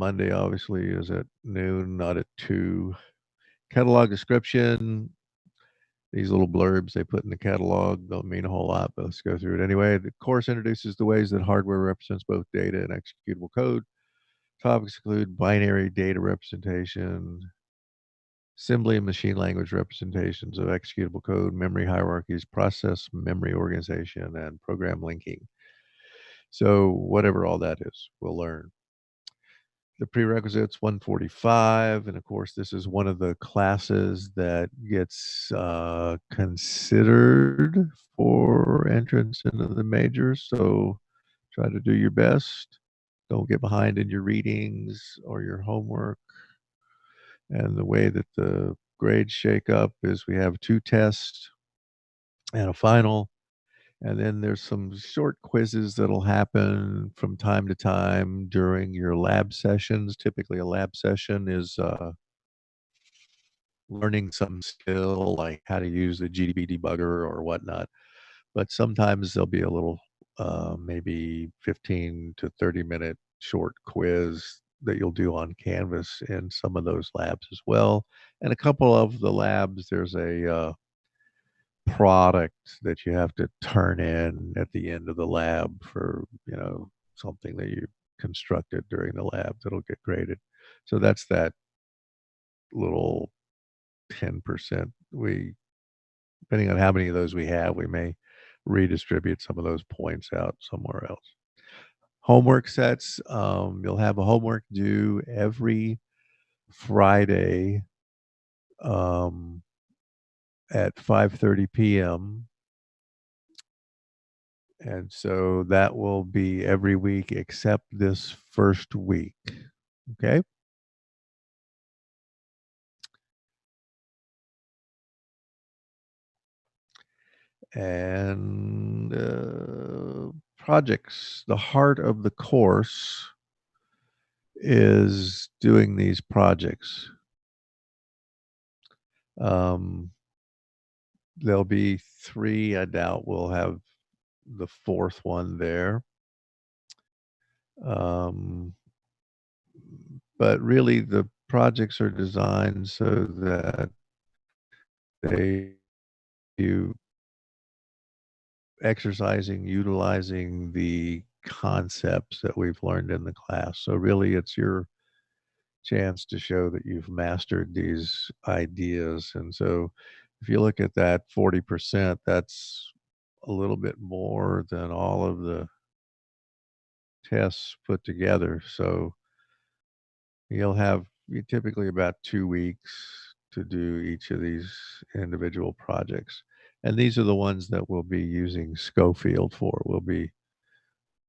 Monday, obviously, is at noon, not at 2. Catalog description, these little blurbs they put in the catalog don't mean a whole lot, but let's go through it anyway. The course introduces the ways that hardware represents both data and executable code. Topics include binary data representation, assembly and machine language representations of executable code, memory hierarchies, process memory organization, and program linking. So whatever all that is, we'll learn. The prerequisites 145, and of course this is one of the classes that gets considered for entrance into the majors, so try to do your best. Don't get behind in your readings or your homework. And the way that the grades shake up is we have 2 tests and a final. And then there's some short quizzes that'll happen from time to time during your lab sessions. Typically, a lab session is learning some skill like how to use the GDB debugger or whatnot. But sometimes there'll be a little, maybe 15 to 30-minute short quiz that you'll do on Canvas in some of those labs as well. And a couple of the labs, there's a product that you have to turn in at the end of the lab for, something that you constructed during the lab that'll get graded. So that's that little 10%. Depending on how many of those we have, we may redistribute some of those points out somewhere else. Homework sets, you'll have a homework due every Friday at 5:30 p.m. And so that will be every week except this first week. Okay. And projects, the heart of the course is doing these projects. There'll be 3. I doubt we'll have the 4th one there. But really, the projects are designed so that you utilizing the concepts that we've learned in the class. So really, it's your chance to show that you've mastered these ideas. And so if you look at that 40%, that's a little bit more than all of the tests put together. So you'll have typically about 2 weeks to do each of these individual projects. And these are the ones that we'll be using Schofield for. We'll be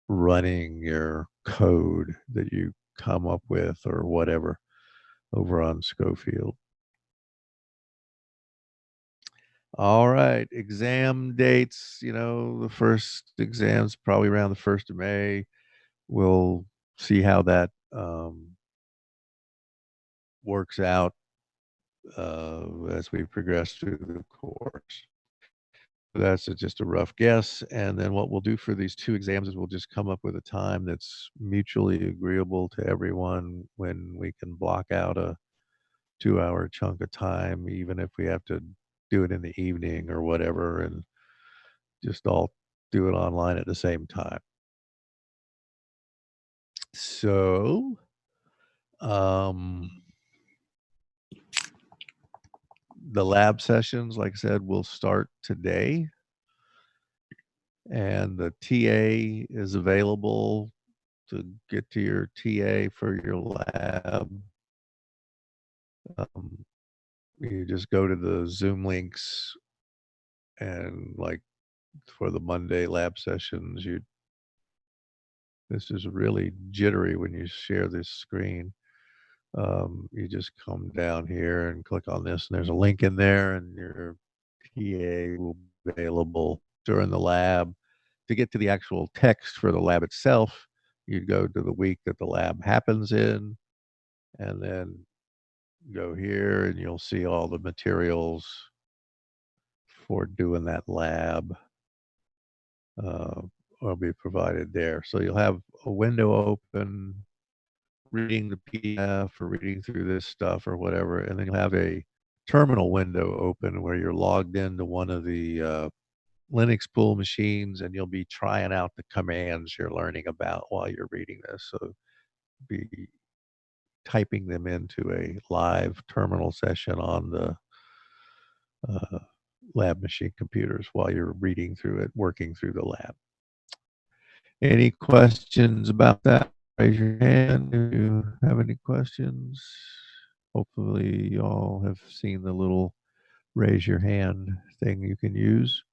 running your code that you come up with or whatever over on Schofield. All right, exam dates, the first exam's probably around the 1st of May. We'll see how that works out as we progress through the course. That's just a rough guess. And then what we'll do for these 2 exams is we'll just come up with a time that's mutually agreeable to everyone when we can block out a 2-hour chunk of time, even if we have to do it in the evening or whatever, and just all do it online at the same time. So, the lab sessions, like I said, will start today. And the TA is available to get to your TA for your lab. You just go to the Zoom links, and like for the Monday lab sessions, this is really jittery when you share this screen. You just come down here and click on this, and there's a link in there, and your TA will be available during the lab. To get to the actual text for the lab itself, you go to the week that the lab happens in, and then go here, and you'll see all the materials for doing that lab will be provided there. So you'll have a window open reading the PDF or reading through this stuff or whatever, and then you'll have a terminal window open where you're logged into one of the Linux pool machines, and you'll be trying out the commands you're learning about while you're reading this. So be typing them into a live terminal session on the uh, lab machine computers while you're reading through it, working through the lab. Any questions about that? Raise your hand if you have any questions. Hopefully, you all have seen the little raise your hand thing you can use.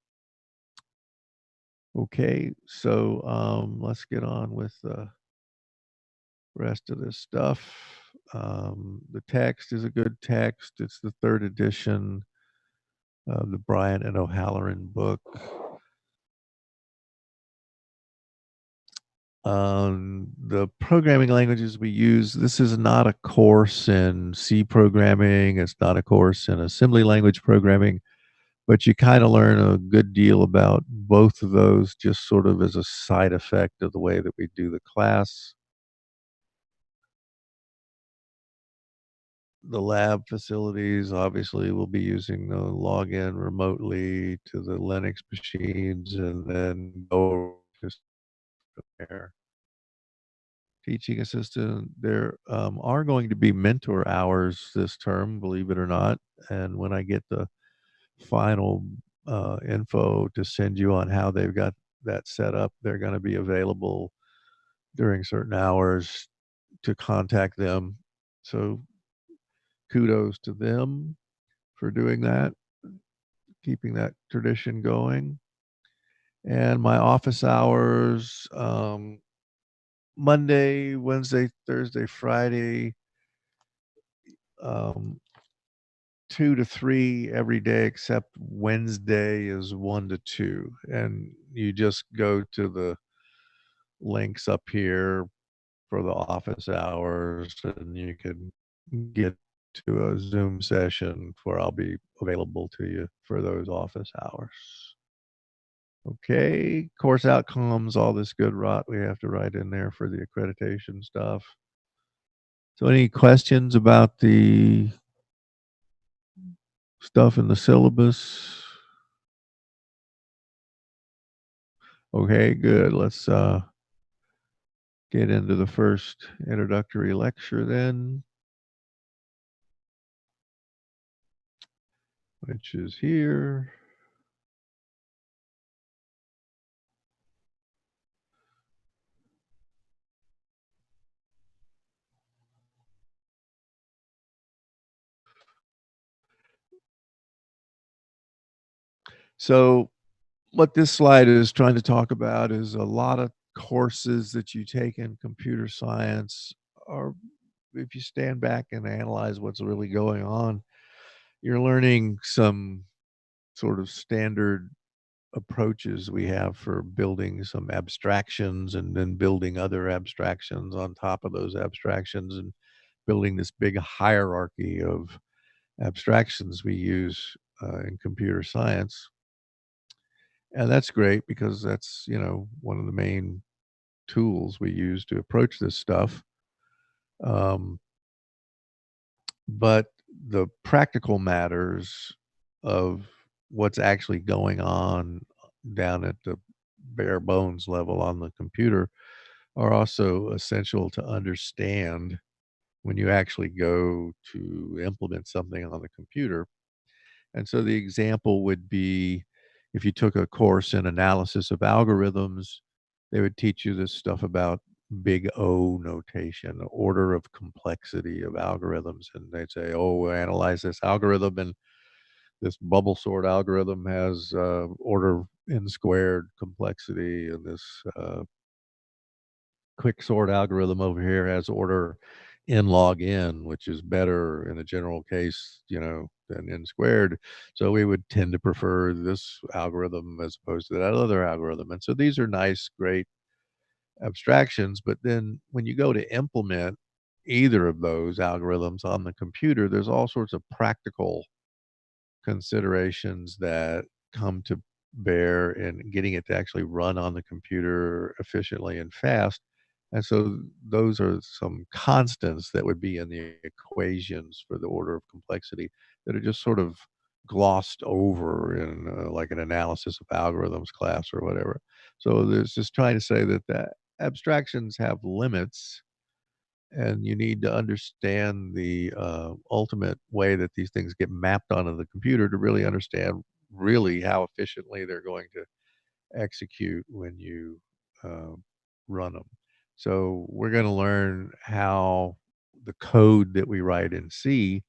Okay, so let's get on with the rest of this stuff. The text is a good text. It's the third edition of the Bryant and O'Halloran book. The programming languages we use, this is not a course in C programming. It's not a course in assembly language programming, but you kind of learn a good deal about both of those just sort of as a side effect of the way that we do the class. The lab facilities, obviously, will be using the login remotely to the Linux machines and then go just from there. Teaching assistant, there are going to be mentor hours this term, believe it or not. And when I get the final info to send you on how they've got that set up, they're going to be available during certain hours to contact them. So kudos to them for doing that, keeping that tradition going. And my office hours, Monday, Wednesday, Thursday, Friday, um, 2 to 3 every day except Wednesday is 1 to 2. And you just go to the links up here for the office hours, and you can get to a Zoom session where I'll be available to you for those office hours. Okay, course outcomes, all this good rot we have to write in there for the accreditation stuff. So any questions about the stuff in the syllabus? Okay, good. Let's get into the first introductory lecture then, which is here. So what this slide is trying to talk about is a lot of courses that you take in computer science are, if you stand back and analyze what's really going on, you're learning some sort of standard approaches we have for building some abstractions and then building other abstractions on top of those abstractions and building this big hierarchy of abstractions we use in computer science. And that's great because that's, one of the main tools we use to approach this stuff. Um, but the practical matters of what's actually going on down at the bare bones level on the computer are also essential to understand when you actually go to implement something on the computer. And so the example would be if you took a course in analysis of algorithms, they would teach you this stuff about big O notation, the order of complexity of algorithms. And they'd say, oh, we'll analyze this algorithm, and this bubble sort algorithm has order n squared complexity, and this quick sort algorithm over here has order n log n, which is better in a general case, than n squared. So we would tend to prefer this algorithm as opposed to that other algorithm. And so these are nice, great abstractions. But then when you go to implement either of those algorithms on the computer, there's all sorts of practical considerations that come to bear in getting it to actually run on the computer efficiently and fast. And so those are some constants that would be in the equations for the order of complexity that are just sort of glossed over in like an analysis of algorithms class or whatever. So there's just trying to say that the abstractions have limits and you need to understand the ultimate way that these things get mapped onto the computer to really understand really how efficiently they're going to execute when you uh, run them. So we're going to learn how the code that we write in C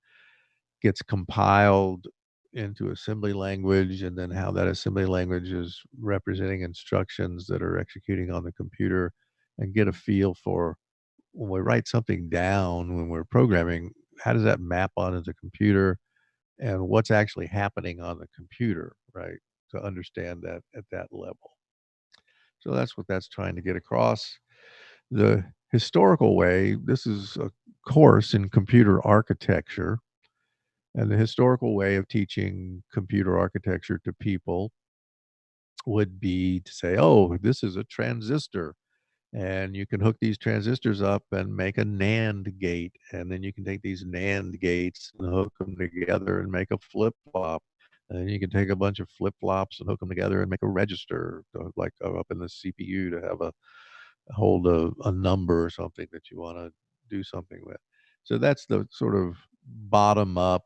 gets compiled into assembly language, and then how that assembly language is representing instructions that are executing on the computer, and get a feel for when we write something down when we're programming, how does that map onto the computer and what's actually happening on the computer, right? To understand that at that level. So that's what that's trying to get across. The historical way, this is a course in computer architecture, and the historical way of teaching computer architecture to people would be to say, oh, this is a transistor. And you can hook these transistors up and make a NAND gate. And then you can take these NAND gates and hook them together and make a flip flop. And then you can take a bunch of flip flops and hook them together and make a register, like up in the CPU to have a hold a number or something that you want to do something with. So that's the sort of bottom up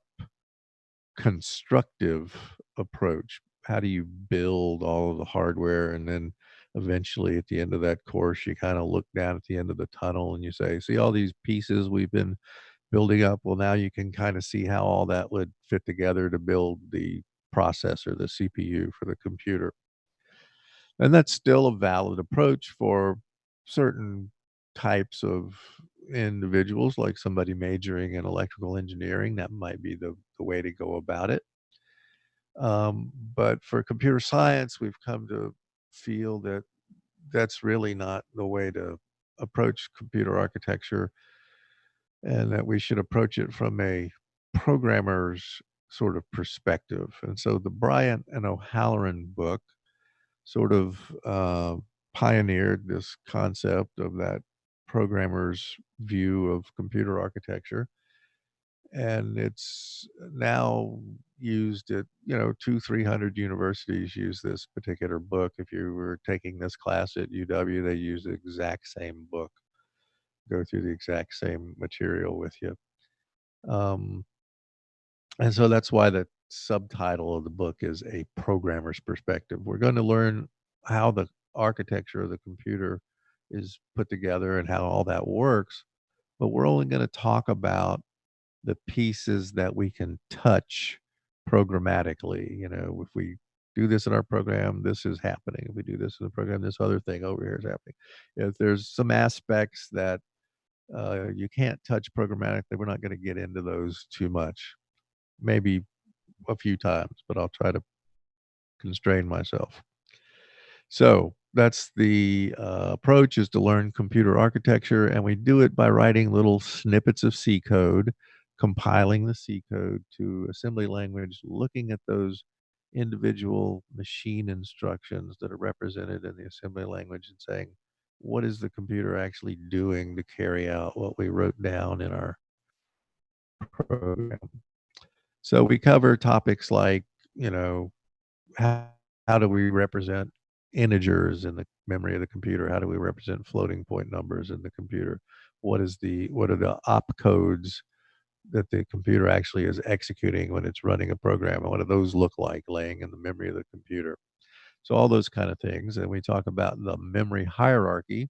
constructive approach. How do you build all of the hardware, and then eventually at the end of that course you kind of look down at the end of the tunnel and you say, see all these pieces we've been building up, well now you can kind of see how all that would fit together to build the processor, the CPU for the computer. And that's still a valid approach for certain types of individuals, like somebody majoring in electrical engineering. That might be the way to go about it. But for computer science, we've come to feel that that's really not the way to approach computer architecture, and that we should approach it from a programmer's sort of perspective. And so the Bryant and O'Halloran book sort of pioneered this concept of that programmer's view of computer architecture, and it's now used at 200-300 universities use this particular book. If you were taking this class at UW, they use the exact same book, go through the exact same material with you. um, and so that's why the subtitle of the book is A Programmer's Perspective. We're going to learn how the architecture of the computer is put together and how all that works, but we're only going to talk about the pieces that we can touch programmatically. If we do this in our program, this is happening. If we do this in the program, this other thing over here is happening. If there's some aspects that you can't touch programmatically, we're not going to get into those too much. Maybe a few times, but I'll try to constrain myself. So that's the approach, is to learn computer architecture, and we do it by writing little snippets of C code, compiling the C code to assembly language, looking at those individual machine instructions that are represented in the assembly language and saying, what is the computer actually doing to carry out what we wrote down in our program? So we cover topics like, you know, how, how do we represent integers in the memory of the computer? How do we represent floating point numbers in the computer? What are the opcodes that the computer actually is executing when it's running a program? And what do those look like laying in the memory of the computer? So all those kind of things. And we talk about the memory hierarchy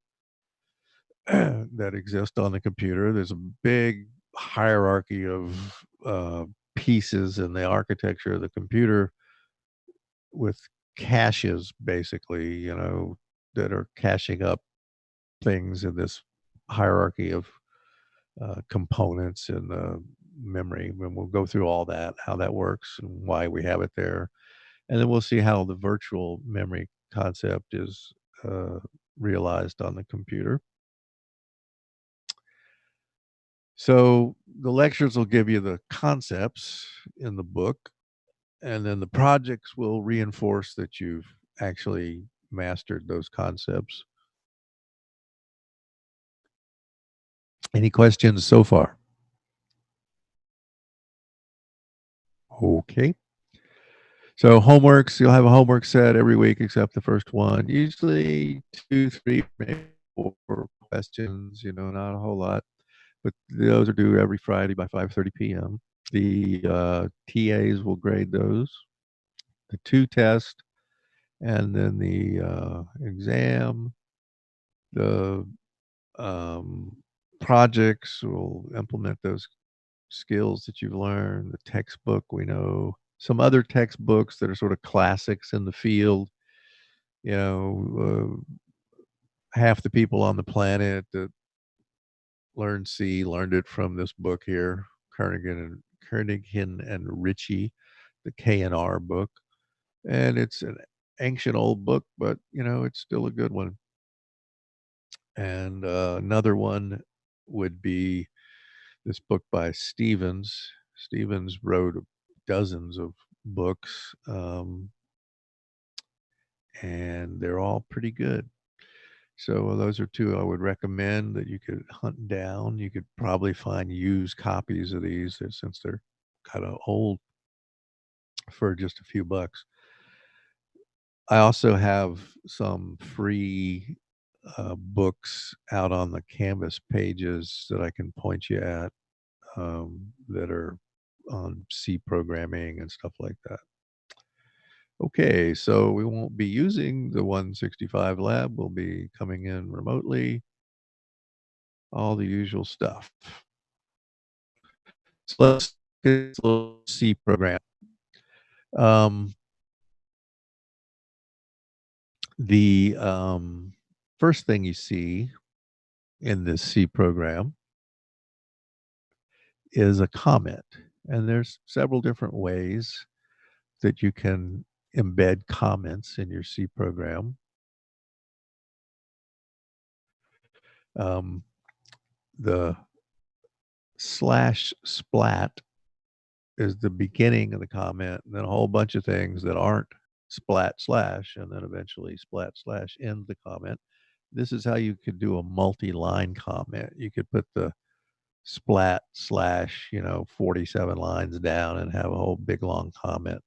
that exists on the computer. There's a big hierarchy of pieces in the architecture of the computer, with caches, basically, that are caching up things in this hierarchy of components in the memory. And we'll go through all that, how that works and why we have it there. And then we'll see how the virtual memory concept is uh, realized on the computer. So the lectures will give you the concepts in the book, and then the projects will reinforce that you've actually mastered those concepts. Any questions so far? Okay. So homeworks, you'll have a homework set every week except the first one. Usually 2, 3, maybe 4 questions, not a whole lot. But those are due every Friday by 5:30 PM. The TAs will grade those, the 2 tests, and then the exam. The um, projects will implement those skills that you've learned. The textbook, we know some other textbooks that are sort of classics in the field. You know, half the people on the planet that learned C learned it from this book here, Kernigan and Ritchie, the K&R book. And it's an ancient old book, but it's still a good one. And another one would be this book by Stevens. Stevens wrote dozens of books, and they're all pretty good. So those are two I would recommend that you could hunt down. You could probably find used copies of these since they're kind of old for just a few bucks. I also have some free books out on the Canvas pages that I can point you at that are on C programming and stuff like that. Okay, so we won't be using the 165 lab. We'll be coming in remotely, all the usual stuff. So let's get this little C program. Um, the first thing you see in this C program is a comment. And there's several different ways that you can embed comments in your C program. Um, the slash splat is the beginning of the comment, and then a whole bunch of things that aren't splat slash, and then eventually splat slash ends the comment. This is how you could do a multi-line comment. You could put the splat slash, 47 lines down and have a whole big long comment.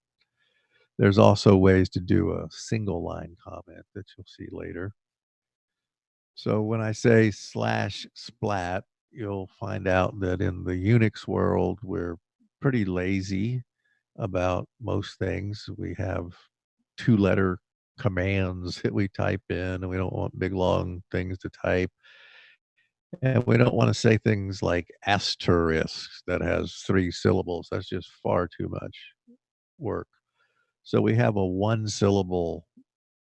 There's also ways to do a single line comment that you'll see later. So when I say slash splat, you'll find out that in the Unix world, we're pretty lazy about most things. We have 2-letter commands that we type in, and we don't want big long things to type. And we don't want to say things like asterisk that has 3 syllables. That's just far too much work. So we have a 1-syllable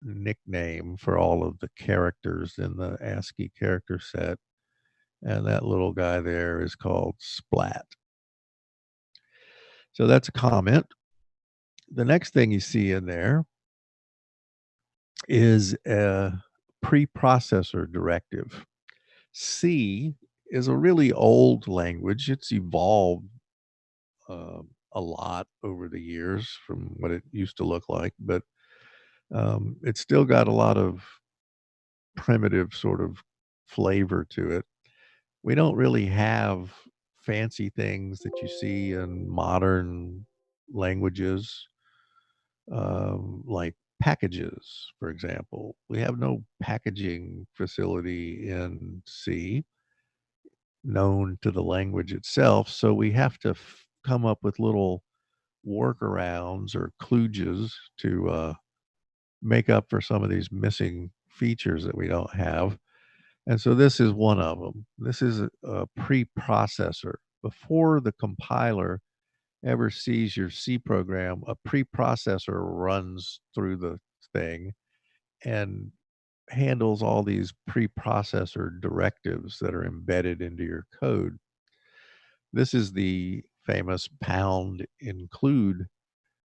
nickname for all of the characters in the ASCII character set. And that little guy there is called splat. So that's a comment. The next thing you see in there is a preprocessor directive. C is a really old language. It's evolved a lot over the years from what it used to look like, but it's still got a lot of primitive sort of flavor to it. We don't really have fancy things that you see in modern languages, like packages, for example. We have no packaging facility in C known to the language itself, so we have to come up with little workarounds or kludges to make up for some of these missing features that we don't have. And so this is one of them. This is a preprocessor. Before the compiler ever sees your C program, a preprocessor runs through the thing and handles all these preprocessor directives that are embedded into your code. This is the famous pound include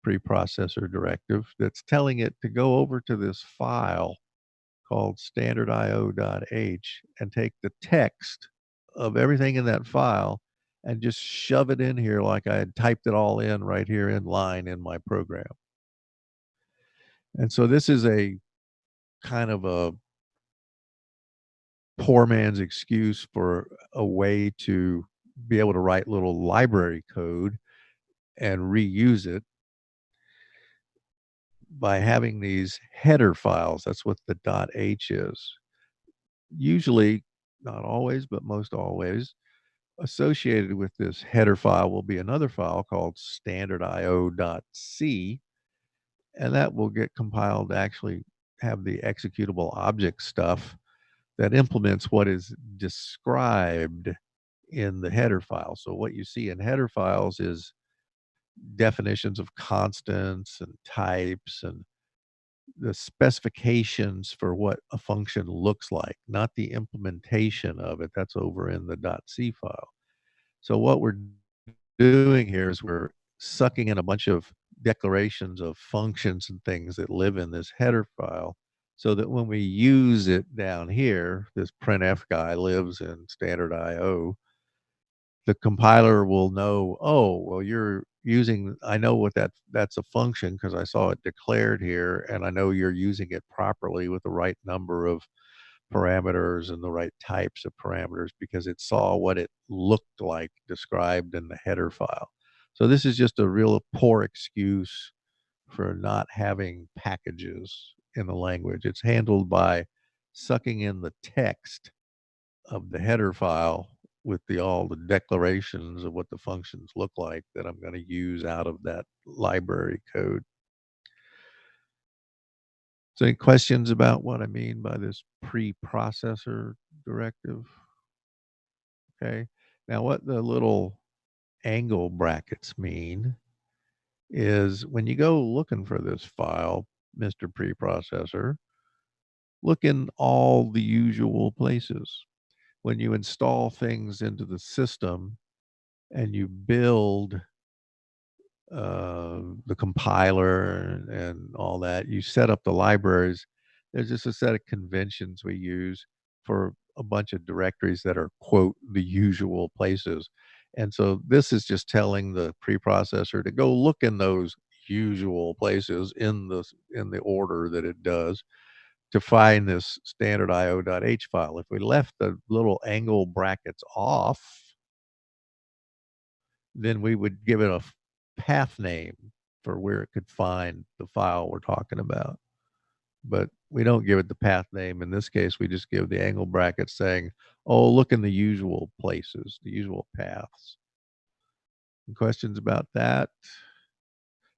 preprocessor directive that's telling it to go over to this file called standardIO.h and take the text of everything in that file and just shove it in here like I had typed it all in right here in line in my program. And so this is a kind of a poor man's excuse for a way to be able to write little library code and reuse it by having these header files. That's what the .h is. Usually, not always, but most always, associated with this header file will be another file called standardio.c, and that will get compiled to actually have the executable object stuff that implements what is described in the header file. So what you see in header files is definitions of constants and types and the specifications for what a function looks like, not the implementation of it. That's over in the .c file. So what we're doing here is we're sucking in a bunch of declarations of functions and things that live in this header file so that when we use it down here, this printf guy lives in standard IO, the compiler will know, oh, well, you're using, I know what that's a function because I saw it declared here, and I know you're using it properly with the right number of parameters and the right types of parameters because it saw what it looked like described in the header file. So this is just a real poor excuse for not having packages in the language. It's handled by sucking in the text of the header file with all the declarations of what the functions look like that I'm going to use out of that library code. So any questions about what I mean by this preprocessor directive? Okay. Now what the little angle brackets mean is when you go looking for this file, Mr. Preprocessor, look in all the usual places. When you install things into the system and you build the compiler and all that, you set up the libraries. There's just a set of conventions we use for a bunch of directories that are, quote, the usual places. And so this is just telling the preprocessor to go look in those usual places in the order that it does to find this standard io.h file. If we left the little angle brackets off, then we would give it a path name for where it could find the file we're talking about. But we don't give it the path name. In this case, we just give the angle brackets saying, oh, look in the usual places, the usual paths. Any questions about that?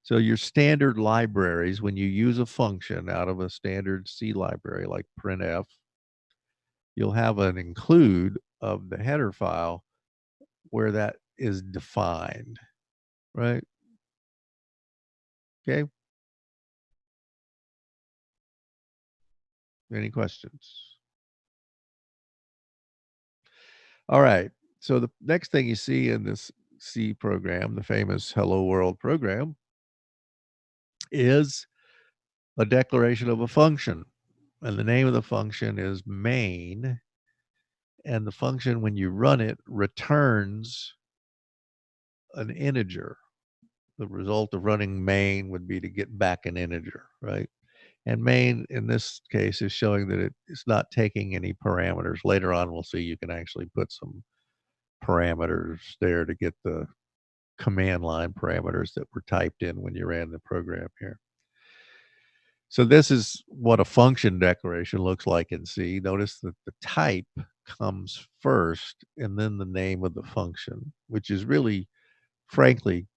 So your standard libraries, when you use a function out of a standard C library like printf, you'll have an include of the header file where that is defined, right? Okay. Any questions? All right. So the next thing you see in this C program, the famous Hello World program, is a declaration of a function. And the name of the function is main. And the function, when you run it, returns an integer. The result of running main would be to get back an integer, right? And main in this case is showing that it's not taking any parameters. Later on, we'll see you can actually put some parameters there to get the command line parameters that were typed in when you ran the program here. So this is what a function declaration looks like in C. Notice that the type comes first and then the name of the function, which is really, frankly,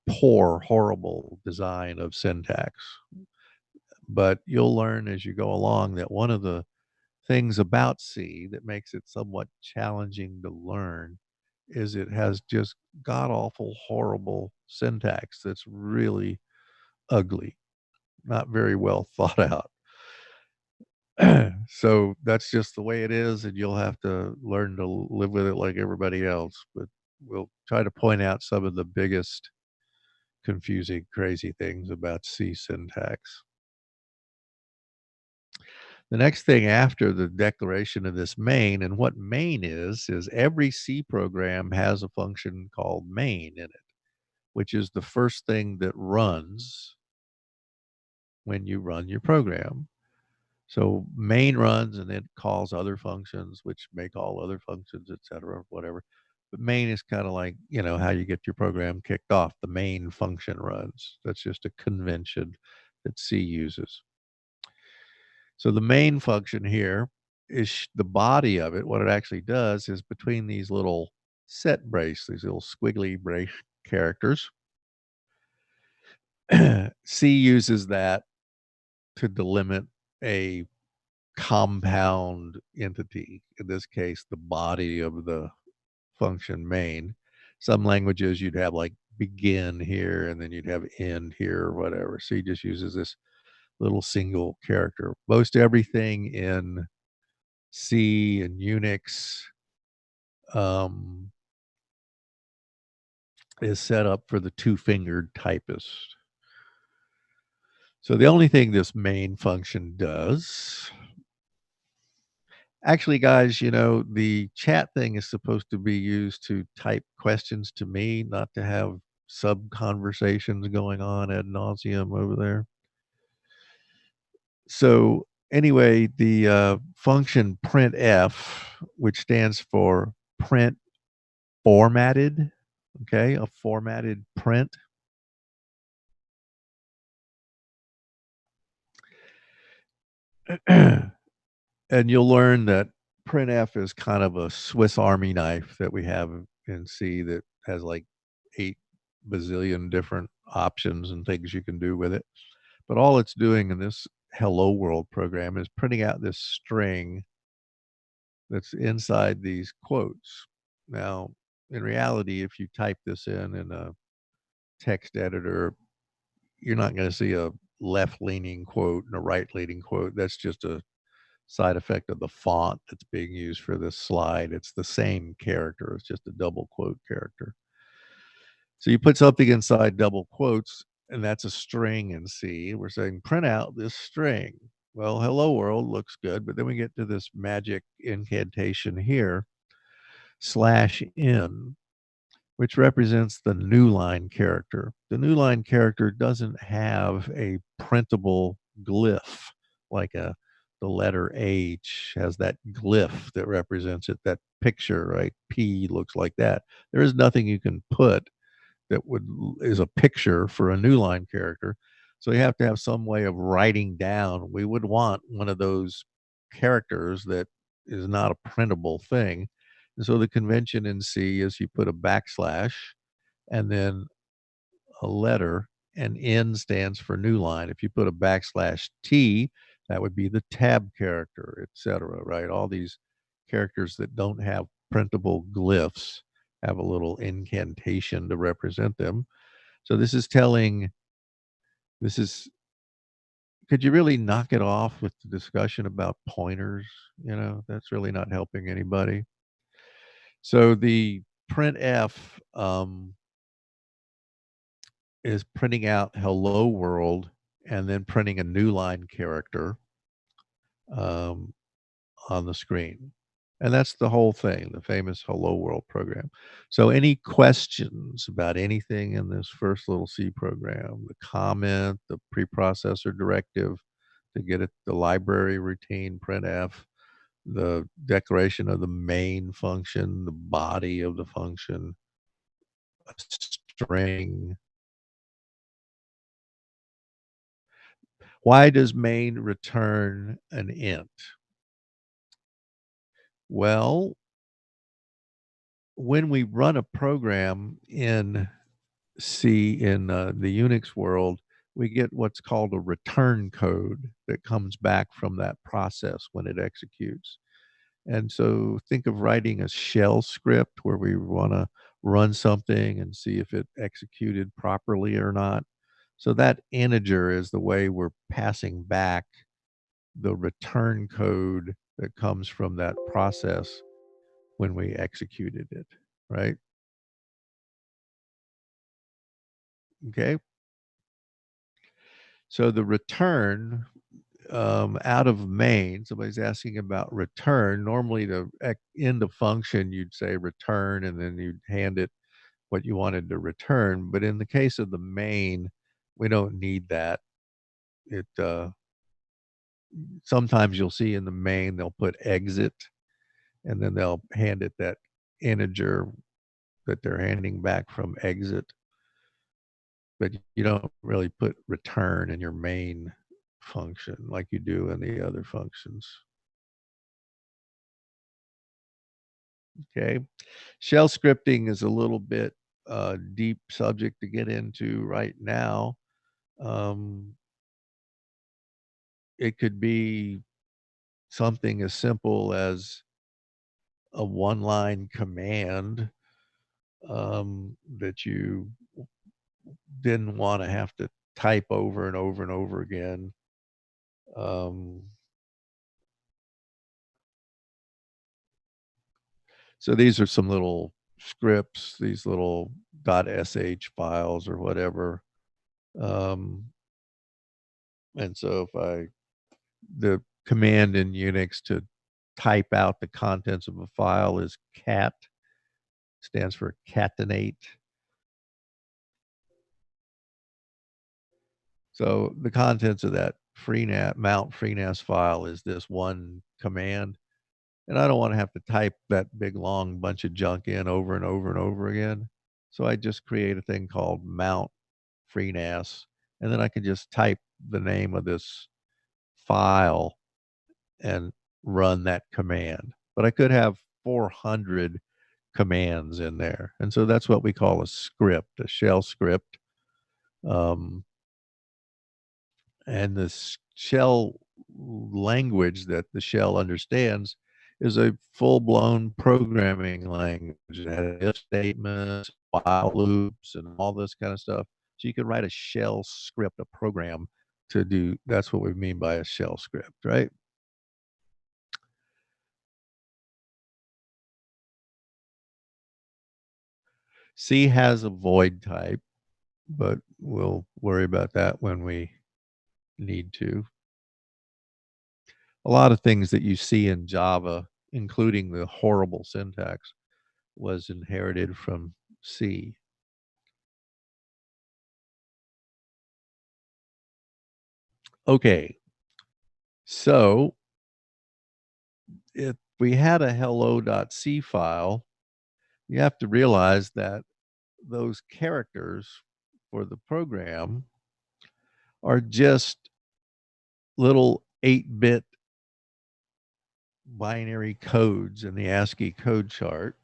poor, horrible design of syntax. But you'll learn as you go along that one of the things about C that makes it somewhat challenging to learn is it has just god awful, horrible syntax that's really ugly, not very well thought out. So that's just the way it is, and you'll have to learn to live with it like everybody else. But we'll try to point out some of the biggest confusing, crazy things about C syntax. The next thing after the declaration of this main, and what main is every C program has a function called main in it, which is the first thing that runs when you run your program. So main runs and then calls other functions, which make all other functions, et cetera, whatever. But main is kind of like, how you get your program kicked off. The main function runs. That's just a convention that C uses. So the main function here is the body of it. What it actually does is between these little set brace, these little squiggly brace characters, C uses that to delimit a compound entity, in this case, the body of the function main. Some languages you'd have like begin here and then you'd have end here or whatever. C just uses this little single character. Most everything in C and Unix um, is set up for the two-fingered typist. So the only thing this main function does, actually, guys, the chat thing is supposed to be used to type questions to me, not to have sub conversations going on ad nauseum over there. So anyway, the function printf, which stands for print formatted, okay, a formatted print. And you'll learn that printf is kind of a Swiss Army knife that we have in C that has like 8 bazillion different options and things you can do with it. But all it's doing in this hello world program is printing out this string that's inside these quotes. Now, in reality, if you type this in a text editor, you're not going to see a left leaning quote and a right leaning quote. That's just a side effect of the font that's being used for this slide. It's the same character, it's just a double quote character. So you put something inside double quotes, and that's a string in C. We're saying print out this string. Well, hello world looks good, but then we get to this magic incantation here, /n, which represents the new line character. The new line character doesn't have a printable glyph like the letter H has that glyph that represents it, that picture, right? P looks like that. There is nothing you can put that is a picture for a new line character. So you have to have some way of writing down. We would want one of those characters that is not a printable thing. And so the convention in C is you put a backslash and then a letter, and N stands for new line. If you put a backslash T, that would be the tab character, etc. Right? All these characters that don't have printable glyphs have a little incantation to represent them. So this is, could you really knock it off with the discussion about pointers? That's really not helping anybody. So the printf is printing out hello world and then printing a new line character um, on the screen. And that's the whole thing, the famous hello world program. So any questions about anything in this first little C program, the comment, the preprocessor directive to get it, the library routine printf, the declaration of the main function, the body of the function, a string. Why does main return an int? Well, when we run a program in C in the Unix world, we get what's called a return code that comes back from that process when it executes. And so think of writing a shell script where we want to run something and see if it executed properly or not. So that integer is the way we're passing back the return code that comes from that process when we executed it, right? Okay. So the return out of main, somebody's asking about return. Normally, to end a function, you'd say return and then you'd hand it what you wanted to return. But in the case of the main, we don't need that. It sometimes you'll see in the main they'll put exit, and then they'll hand it that integer that they're handing back from exit, but you don't really put return in your main function like you do in the other functions. Okay. Shell scripting is a little bit deep subject to get into right now. Um, it could be something as simple as a one line command that you didn't want to have to type over and over and over again. Um, so these are some little scripts, these little .sh files or whatever. Um, and so if the command in Unix to type out the contents of a file is cat, stands for catenate. So the contents of that freenet mount freenet file is this one command. And I don't want to have to type that big long bunch of junk in over and over and over again. So I just create a thing called mount freenet, and then I can just type the name of this file and run that command. But I could have 400 commands in there. And so that's what we call a script, a shell script. Um, and the shell language that the shell understands is a full-blown programming language. It has if statements, while loops, and all this kind of stuff. So you can write a shell script, a program to do. That's what we mean by a shell script, right? C has a void type, but we'll worry about that when we need to. A lot of things that you see in Java, including the horrible syntax, was inherited from C. Okay, so if we had a hello.c file, you have to realize that those characters for the program are just little 8-bit binary codes in the ASCII code chart.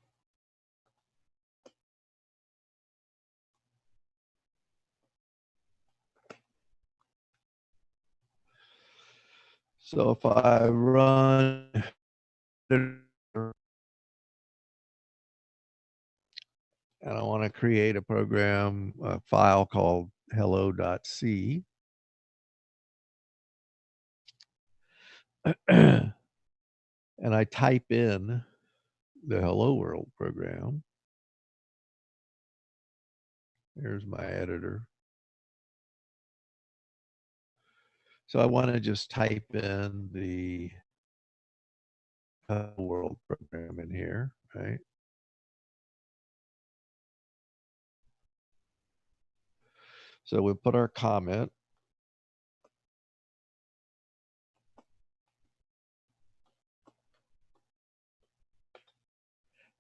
So if I run and I want to create a program, a file called hello.c, and I type in the hello world program. Here's my editor. So I want to just type in the hello world program in here, right? So we put our comment.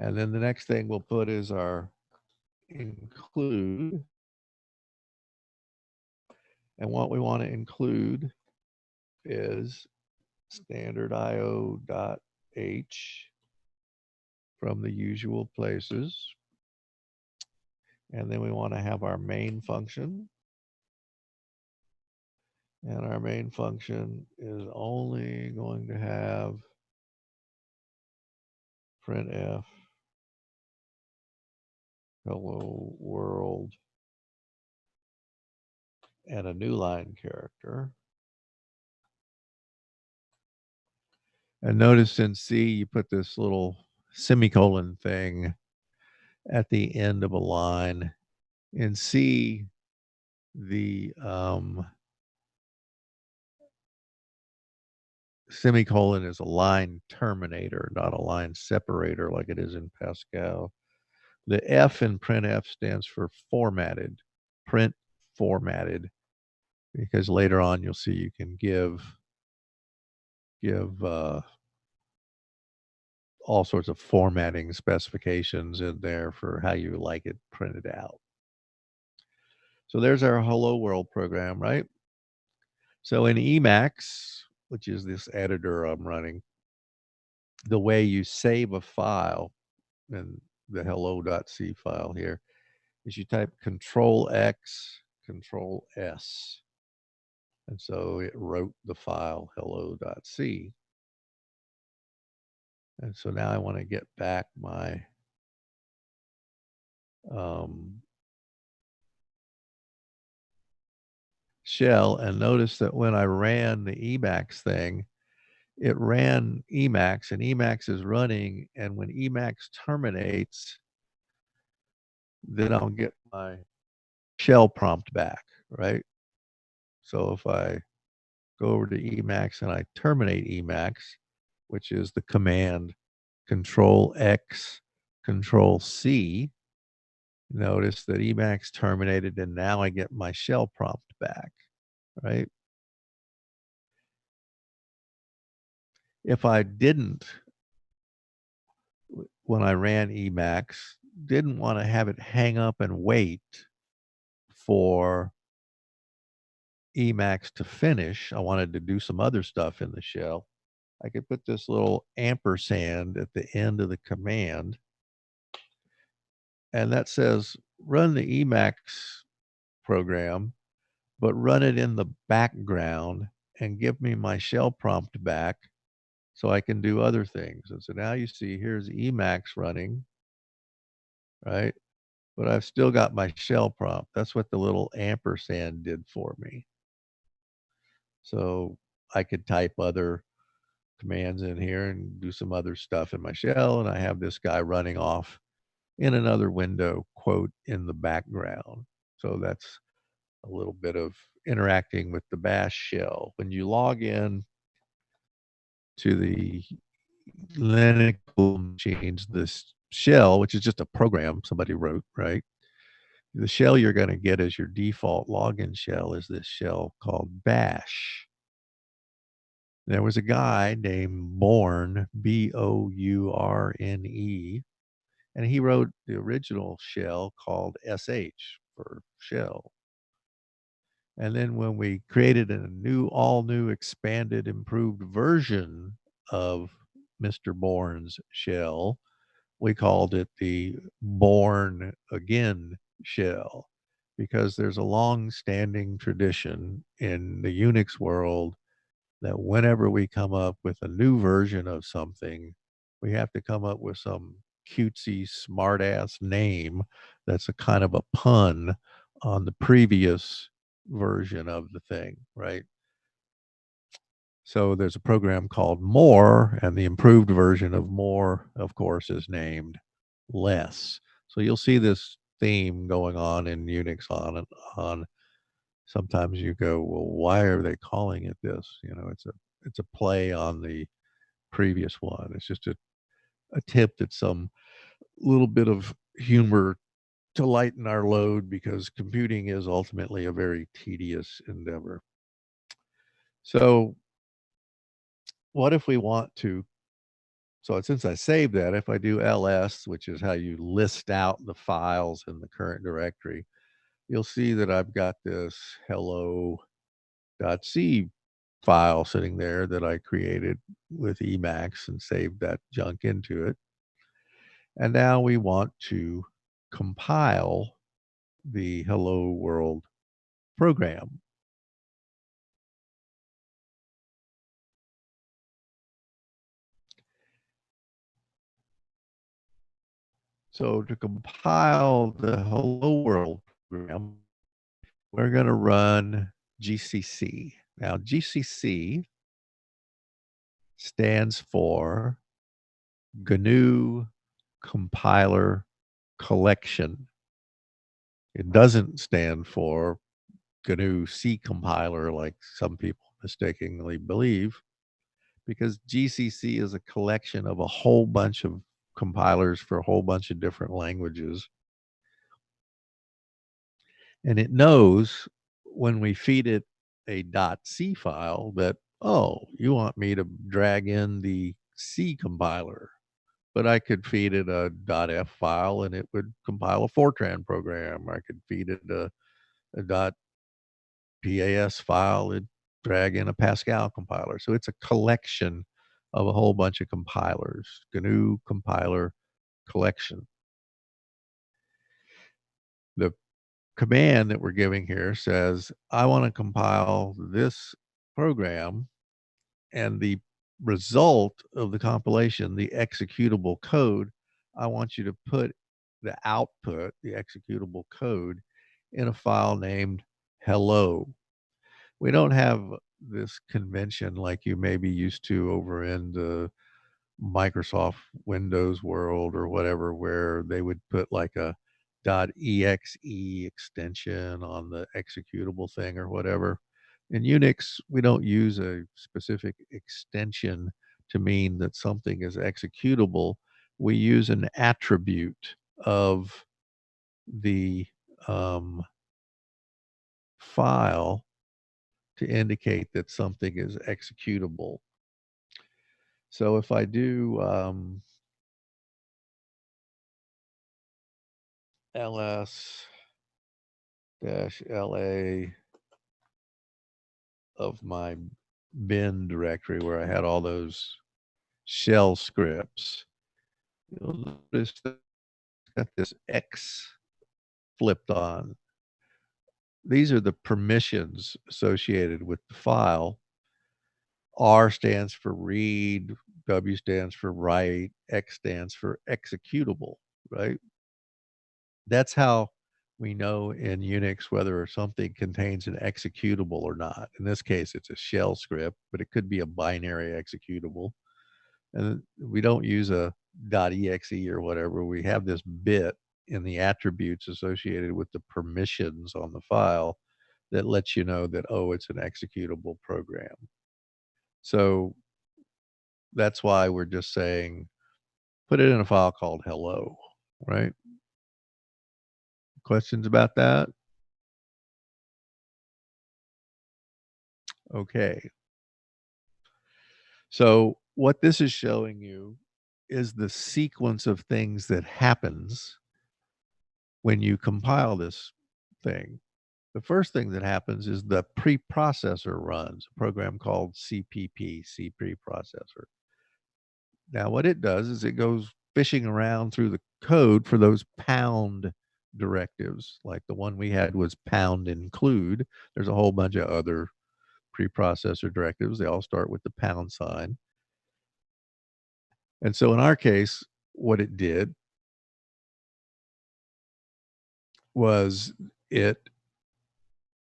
And then the next thing we'll put is our include. And what we want to include is standard io.h from the usual places. And then we want to have our main function. And our main function is only going to have printf hello world and a new line character. And notice in C, you put this little semicolon thing at the end of a line. In C, the semicolon is a line terminator, not a line separator like it is in Pascal. The F in printf stands for formatted, print formatted, because later on you'll see you can give give all sorts of formatting specifications in there for how you like it printed out. So there's our Hello World program, right? So in Emacs, which is this editor I'm running, the way you save a file in the hello.c file here is you type Control X, Control S. And so it wrote the file hello.c. And so now I want to get back my shell, and notice that when I ran the Emacs thing, it ran Emacs, and Emacs is running, and when Emacs terminates, then I'll get my shell prompt back, right? So if I go over to Emacs and I terminate Emacs, which is the command Control X, Control C, notice that Emacs terminated, and now I get my shell prompt back, right? If I didn't, when I ran Emacs, didn't want to have it hang up and wait for Emacs to finish, I wanted to do some other stuff in the shell, I could put this little ampersand at the end of the command, and that says run the Emacs program, but run it in the background and give me my shell prompt back so I can do other things. And so now you see here's Emacs running, right? But I've still got my shell prompt. That's what the little ampersand did for me. So I could type other commands in here and do some other stuff in my shell, and I have this guy running off in another window, quote, in the background. So that's a little bit of interacting with the bash shell. When you log in to the Linux machines, this shell, which is just a program somebody wrote, right? The shell you're going to get as your default login shell is this shell called bash. There was a guy named Bourne, Bourne, and he wrote the original shell called sh for shell. And then when we created a new, all new, expanded, improved version of Mr. Bourne's shell, we called it the Born Again shell, because there's a long-standing tradition in the Unix world that whenever we come up with a new version of something, we have to come up with some cutesy, smart-ass name that's a kind of a pun on the previous version of the thing, right? So there's a program called More, and the improved version of More, of course, is named Less. So you'll see this theme going on in Unix on and on. Sometimes you go, well, why are they calling it this? You know, it's a play on the previous one. It's just a attempt at some little bit of humor to lighten our load, because computing is ultimately a very tedious endeavor. So what if we want to, so since I saved that, if I do ls, which is how you list out the files in the current directory, you'll see that I've got this hello.c file sitting there that I created with Emacs and saved that junk into it. And now we want to compile the Hello World program. So to compile the Hello World program, we're going to run GCC. Now, GCC stands for GNU Compiler Collection. It doesn't stand for GNU C compiler like some people mistakenly believe, because GCC is a collection of a whole bunch of compilers for a whole bunch of different languages. And it knows when we feed it a .c file that Oh, you want me to drag in the C compiler, but I could feed it a .f file and it would compile a Fortran program. I could feed it a .pas file and drag in a Pascal compiler. So it's a collection of a whole bunch of compilers, GNU compiler collection. The command that we're giving here says, I want to compile this program, and the result of the compilation, the executable code, I want you to put the output, the executable code, in a file named hello. We don't have this convention like you may be used to over in the Microsoft Windows world or whatever, where they would put like a .exe extension on the executable thing or whatever. In Unix, we don't use a specific extension to mean that something is executable. We use an attribute of the um, file to indicate that something is executable. So if I do ls-la of my bin directory where I had all those shell scripts, you'll notice that it's got this X flipped on. These are the permissions associated with the file. R stands for read, W stands for write, X stands for executable, right? That's how we know in Unix whether something contains an executable or not. In this case, it's a shell script, but it could be a binary executable. And we don't use a .exe or whatever. We have this bit in the attributes associated with the permissions on the file that lets you know that, oh, it's an executable program. So that's why we're just saying, put it in a file called hello, right? Questions about that? Okay. So what this is showing you is the sequence of things that happens when you compile this thing. The first thing that happens is the preprocessor runs a program called CPP, C preprocessor. Now, what it does is it goes fishing around through the code for those pound directives. Like the one we had was pound include. There's a whole bunch of other preprocessor directives. They all start with the pound sign. And so in our case, what it did was it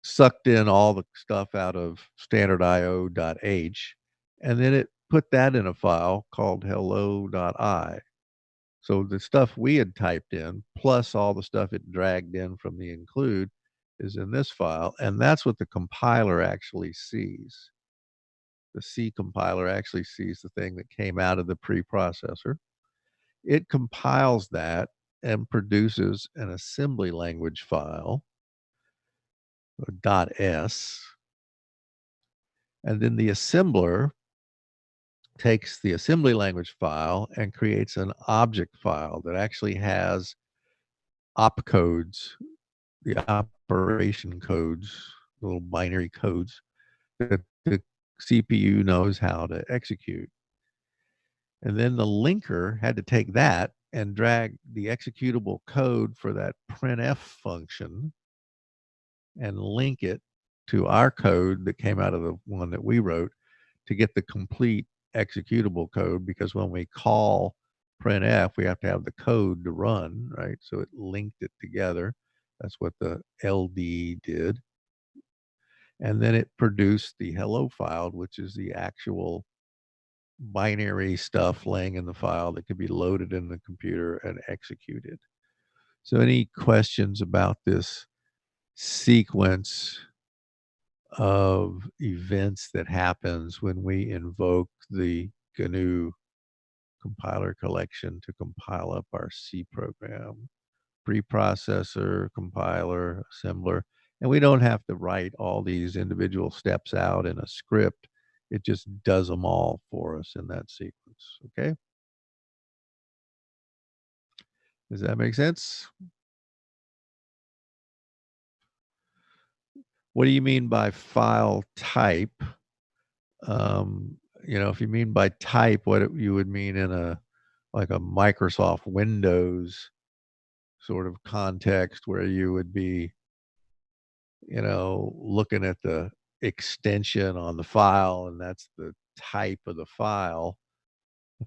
sucked in all the stuff out of standardIO.h, and then it put that in a file called hello.i. So the stuff we had typed in, plus all the stuff it dragged in from the include, is in this file, and that's what the compiler actually sees. The C compiler actually sees the thing that came out of the preprocessor. It compiles that and produces an assembly language file, .s, and then the assembler takes the assembly language file and creates an object file that actually has opcodes, the operation codes, little binary codes that the CPU knows how to execute. And then the linker had to take that and drag the executable code for that printf function and link it to our code that came out of the one that we wrote to get the complete executable code, because when we call printf, we have to have the code to run, right? So it linked it together. That's what the LD did. And then it produced the hello file, which is the actual binary stuff laying in the file that could be loaded in the computer and executed. So any questions about this sequence of events that happens when we invoke the GNU compiler collection to compile up our C program? Preprocessor, compiler, assembler, and we don't have to write all these individual steps out in a script It just does them all for us in that sequence. Okay. Does that make sense? What do you mean by file type? Um, if you mean by type, you would mean in a like a Microsoft Windows sort of context where you would be, looking at the extension on the file and that's the type of the file.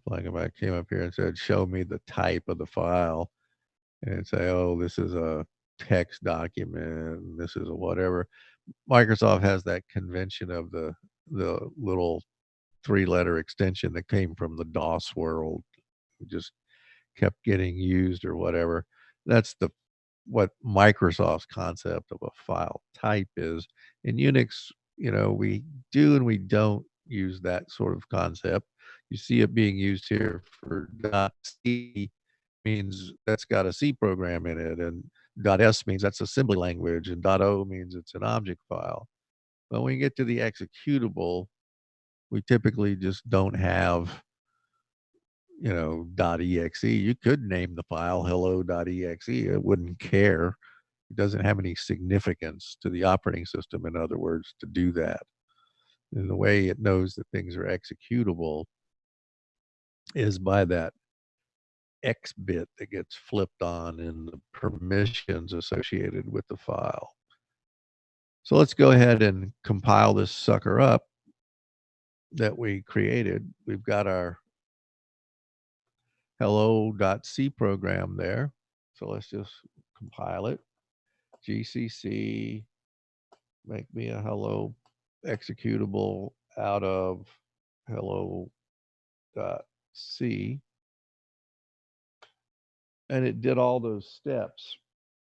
Like if I came up here and said, show me the type of the file, and it'd say, oh, this is a text document, and this is a whatever. Microsoft has that convention of the little three-letter extension that came from the DOS world. It just kept getting used or whatever. That's the what Microsoft's concept of a file type is. In Unix, we do and we don't use that sort of concept. You see it being used here for .c means that's got a C program in it, and .s means that's assembly language, and .o means it's an object file. But when you get to the executable, we typically just don't have, .exe. You could name the file hello.exe. It wouldn't care. It doesn't have any significance to the operating system, in other words, to do that. And the way it knows that things are executable is by that X bit that gets flipped on in the permissions associated with the file. So let's go ahead and compile this sucker up that we created. We've got our hello.c program there. So let's just compile it. GCC, make me a hello executable out of hello.c. And it did all those steps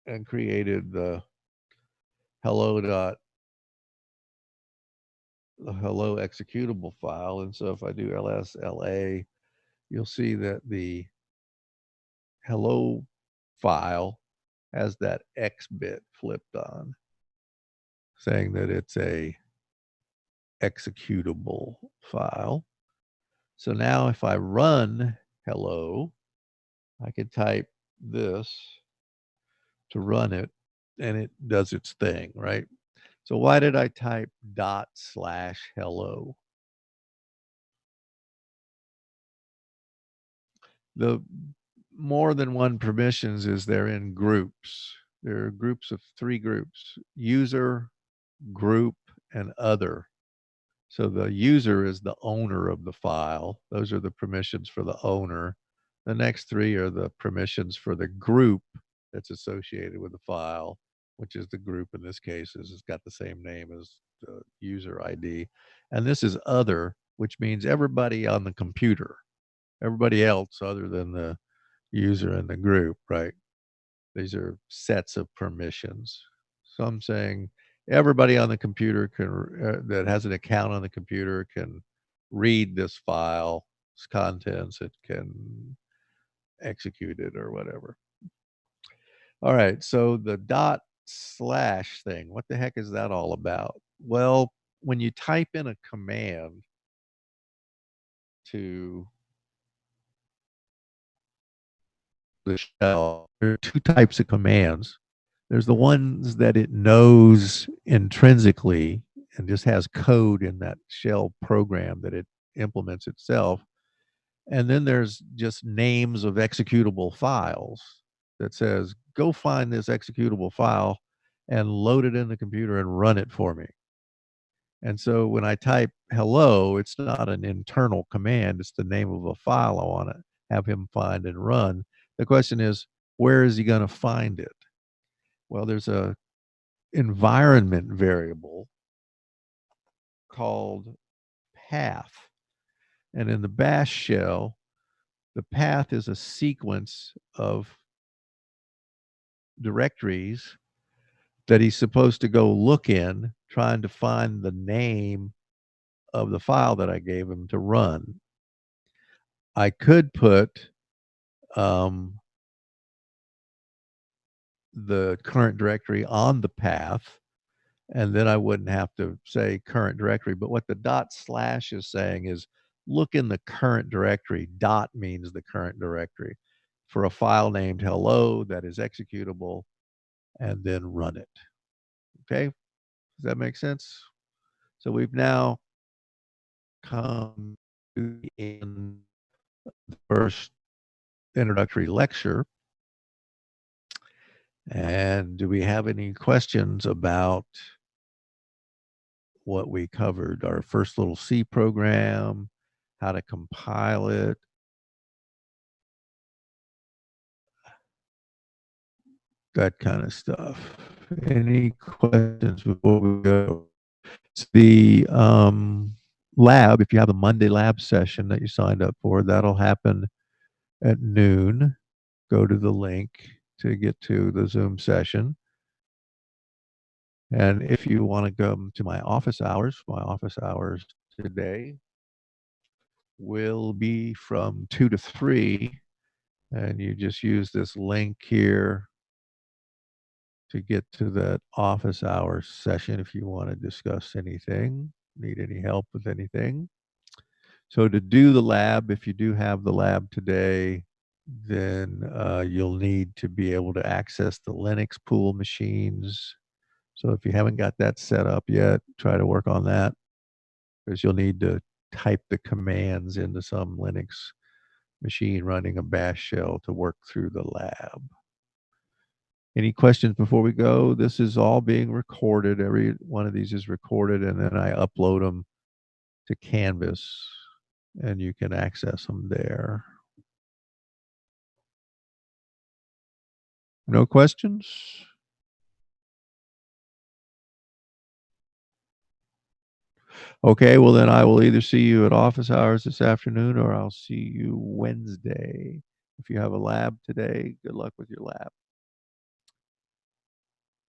and created the hello the hello executable file. And so if I do lsla, you'll see that the hello file has that X bit flipped on, saying that it's a executable file. So now if I run hello, I can type this to run it and it does its thing, right? So why did I type ./hello? The more than one permissions is they're in groups. There are groups of 3 groups: user, group, and other. So the user is the owner of the file. Those are the permissions for the owner. The next 3 are the permissions for the group that's associated with the file, which is the group in this case is it's got the same name as the user ID. And this is other, which means everybody on the computer, everybody else other than the user and the group, right? These are sets of permissions. So I'm saying everybody on the computer that has an account on the computer can read this file's contents. It can execute it or whatever. All right. So the // thing, what the heck is that all about? Well, when you type in a command to the shell, there are 2 types of commands. There's the ones that it knows intrinsically and just has code in that shell program that it implements itself. And then there's just names of executable files that says, go find this executable file and load it in the computer and run it for me. And so when I type hello, it's not an internal command, it's the name of a file I want to have him find and run. The question is, where is he going to find it? Well, there's a environment variable called path. And in the bash shell, the path is a sequence of directories that he's supposed to go look in, trying to find the name of the file that I gave him to run. I could put the current directory on the path, and then I wouldn't have to say current directory. But what the dot slash is saying is look in the current directory. Dot means the current directory for a file named hello that is executable, and then run it. Okay, does that make sense? So we've now come to the end of the first introductory lecture. And do we have any questions about what we covered? Our first little C program, how to compile it, that kind of stuff. Any questions before we go? It's the lab. If you have a Monday lab session that you signed up for, that'll happen at noon. Go to the link to get to the Zoom session. And if you want to come to my office hours today will be from 2 to 3. And you just use this link here to get to that office hours session if you want to discuss anything, need any help with anything. So to do the lab, if you do have the lab today, then you'll need to be able to access the Linux pool machines. So if you haven't got that set up yet, try to work on that because you'll need to type the commands into some Linux machine running a bash shell to work through the lab. Any questions before we go? This is all being recorded. Every one of these is recorded, and then I upload them to Canvas, and you can access them there. No questions? Okay, well, then I will either see you at office hours this afternoon or I'll see you Wednesday. If you have a lab today, good luck with your lab.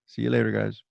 See you later, guys.